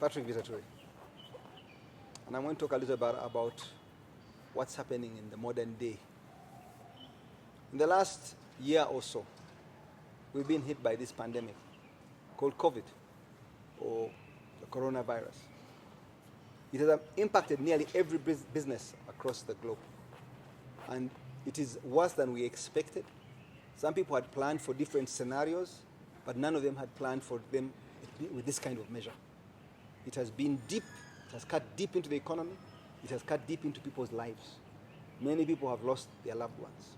Patrick Bitature, and I want to talk a little bit about what's happening in the modern day. In the last year or so, we've been hit by this pandemic called COVID, or the coronavirus. It has impacted nearly every business across the globe, and it is worse than we expected. Some people had planned for different scenarios, but none of them had planned for them with this kind of measure. It has been deep, it has cut deep into the economy, it has cut deep into people's lives. Many people have lost their loved ones.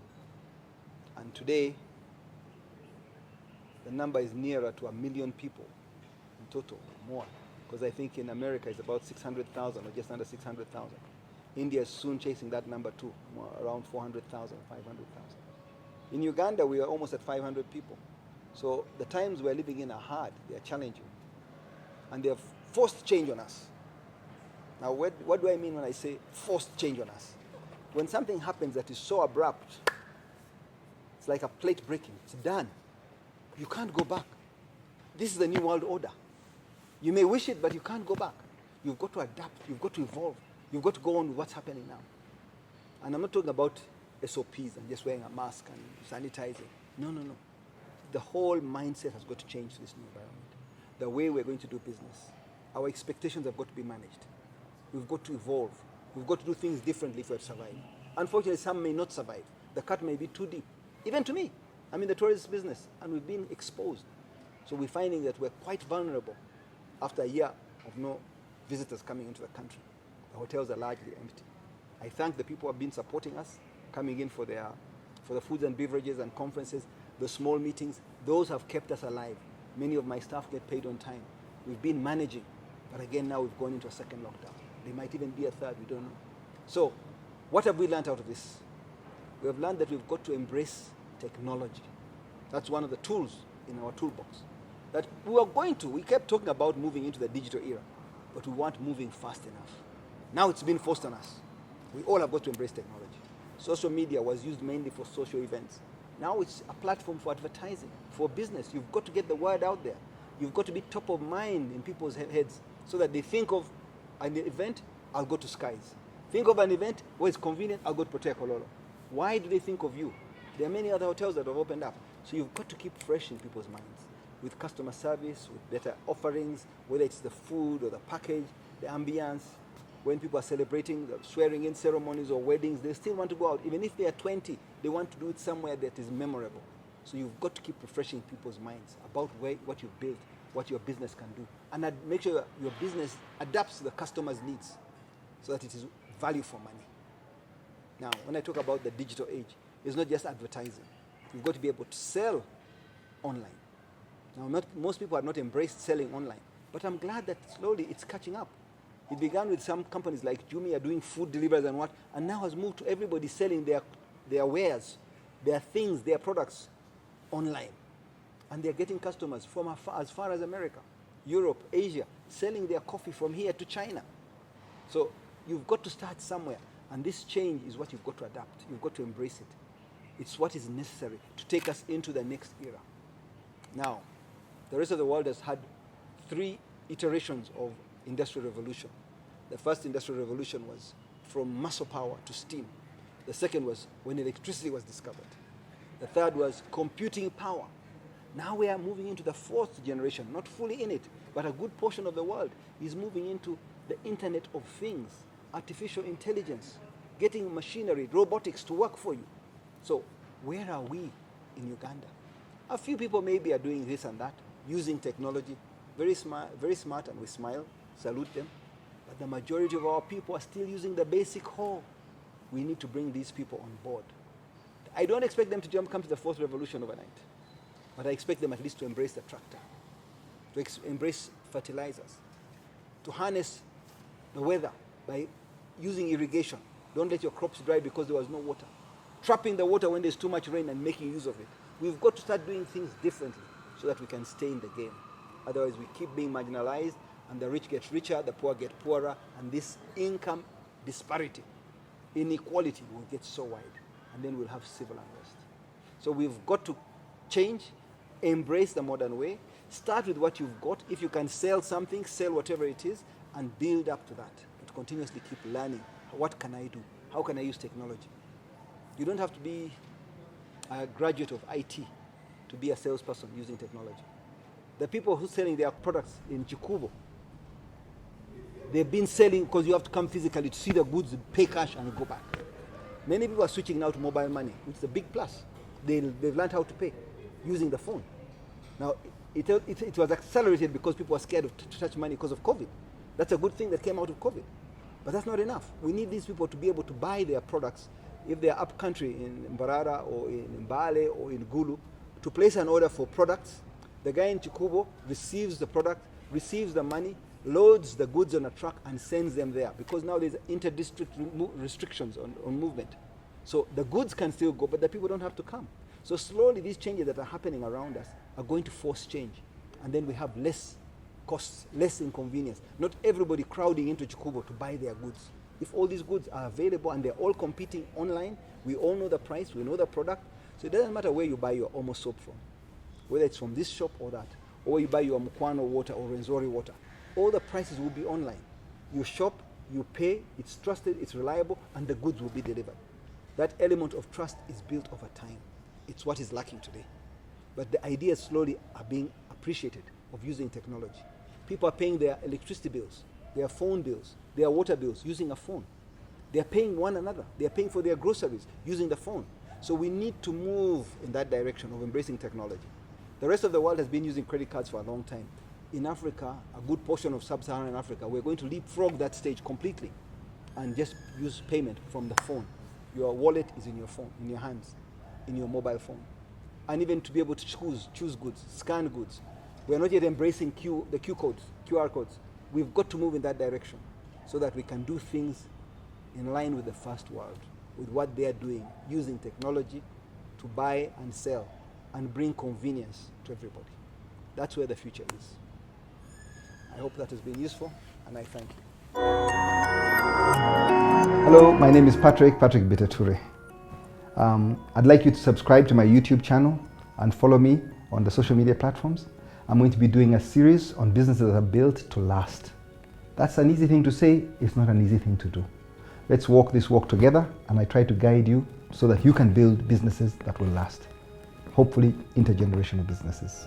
And today, the number is nearer to 1 million people in total, more. Because I think in America it's about 600,000 or just under 600,000. India is soon chasing that number too, around 400,000, 500,000. In Uganda, we are almost at 500 people. So the times we're living in are hard, they are challenging. And they have forced change on us. Now, what do I mean when I say forced change on us? When something happens that is so abrupt, it's like a plate breaking, it's done. You can't go back. This is the new world order. You may wish it, but you can't go back. You've got to adapt, you've got to evolve, you've got to go on with what's happening now. And I'm not talking about SOPs and just wearing a mask and sanitizing. No. The whole mindset has got to change to this new environment. The way we're going to do business. Our expectations have got to be managed. We've got to evolve. We've got to do things differently if we're to survive. Unfortunately, some may not survive. The cut may be too deep. Even to me. I'm in the tourist business and we've been exposed. So we're finding that we're quite vulnerable after a year of no visitors coming into the country. The hotels are largely empty. I thank the people who have been supporting us, coming in for the foods and beverages and conferences, the small meetings. Those have kept us alive. Many of my staff get paid on time. We've been managing, but again now we've gone into a second lockdown. There might even be a third, we don't know. So, what have we learned out of this? We have learned that we've got to embrace technology. That's one of the tools in our toolbox. That we kept talking about moving into the digital era, but we weren't moving fast enough. Now it's been forced on us. We all have got to embrace technology. Social media was used mainly for social events. Now it's a platform for advertising, for business. You've got to get the word out there. You've got to be top of mind in people's heads so that they think of an event, I'll go to Skies. Think of an event where it's convenient, I'll go to Protea Kololo. Why do they think of you? There are many other hotels that have opened up. So you've got to keep fresh in people's minds with customer service, with better offerings, whether it's the food or the package, the ambience. When people are celebrating the swearing in ceremonies or weddings, they still want to go out. Even if they are 20, they want to do it somewhere that is memorable. So you've got to keep refreshing people's minds about what you've built, what your business can do. And make sure your business adapts to the customer's needs so that it is value for money. Now, when I talk about the digital age, it's not just advertising. You've got to be able to sell online. Now, most people have not embraced selling online, but I'm glad that slowly it's catching up. It began with some companies like Jumia doing food deliveries and now has moved to everybody selling their wares, their things, their products online. And they're getting customers from as far as America, Europe, Asia, selling their coffee from here to China. So you've got to start somewhere. And this change is what you've got to adapt. You've got to embrace it. It's what is necessary to take us into the next era. Now, the rest of the world has had 3 iterations of industrial revolution. The first industrial revolution was from muscle power to steam. The second was when electricity was discovered. The third was computing power. Now we are moving into the 4th generation, not fully in it, but a good portion of the world is moving into the Internet of Things, artificial intelligence, getting machinery, robotics to work for you. So where are we in Uganda? A few people maybe are doing this and that, using technology, very smart, and we smile, salute them. But the majority of our people are still using the basic hoe. We need to bring these people on board. I don't expect them to come to the 4th revolution overnight, but I expect them at least to embrace the tractor, to embrace fertilizers, to harness the weather by using irrigation. Don't let your crops dry because there was no water. Trapping the water when there's too much rain and making use of it. We've got to start doing things differently so that we can stay in the game. Otherwise, we keep being marginalized, and the rich get richer, the poor get poorer, and this income disparity, inequality will get so wide, and then we'll have civil unrest. So we've got to change, embrace the modern way, Start with what you've got. If you can sell something, sell whatever it is, and build up to that. But continuously keep learning. What can I do? How can I use technology? You don't have to be a graduate of IT to be a salesperson using technology. The people who are selling their products in Chikubo, they've been selling because you have to come physically to see the goods, pay cash, and go back. Many people are switching now to mobile money, which is a big plus. They've learned how to pay using the phone. Now, it was accelerated because people were scared to touch money because of COVID. That's a good thing that came out of COVID. But that's not enough. We need these people to be able to buy their products if they're up country in Mbarara or in Mbale or in Gulu, to place an order for products. The guy in Chikubo receives the product, receives the money, loads the goods on a truck and sends them there, because now there's inter-district restrictions on movement. So the goods can still go, but the people don't have to come. So slowly these changes that are happening around us are going to force change. And then we have less costs, less inconvenience. Not everybody crowding into Chikubo to buy their goods. If all these goods are available and they're all competing online, we all know the price, we know the product. So it doesn't matter where you buy your Omo soap from, whether it's from this shop or that, or where you buy your Mukwano water or Renzori water. All the prices will be online. You shop, you pay, it's trusted, it's reliable, and the goods will be delivered. That element of trust is built over time. It's what is lacking today. But the ideas slowly are being appreciated of using technology. People are paying their electricity bills, their phone bills, their water bills using a phone. They're paying one another. They're paying for their groceries using the phone. So we need to move in that direction of embracing technology. The rest of the world has been using credit cards for a long time. In Africa, a good portion of sub-Saharan Africa, we're going to leapfrog that stage completely and just use payment from the phone. Your wallet is in your phone, in your hands, in your mobile phone. And even to be able to choose goods, scan goods. We're not yet embracing the QR codes. We've got to move in that direction so that we can do things in line with the first world, with what they're doing, using technology to buy and sell and bring convenience to everybody. That's where the future is. I hope that has been useful, and I thank you. Hello, my name is Patrick Bitature. I'd like you to subscribe to my YouTube channel and follow me on the social media platforms. I'm going to be doing a series on businesses that are built to last. That's an easy thing to say, it's not an easy thing to do. Let's walk this walk together, and I try to guide you so that you can build businesses that will last. Hopefully, intergenerational businesses.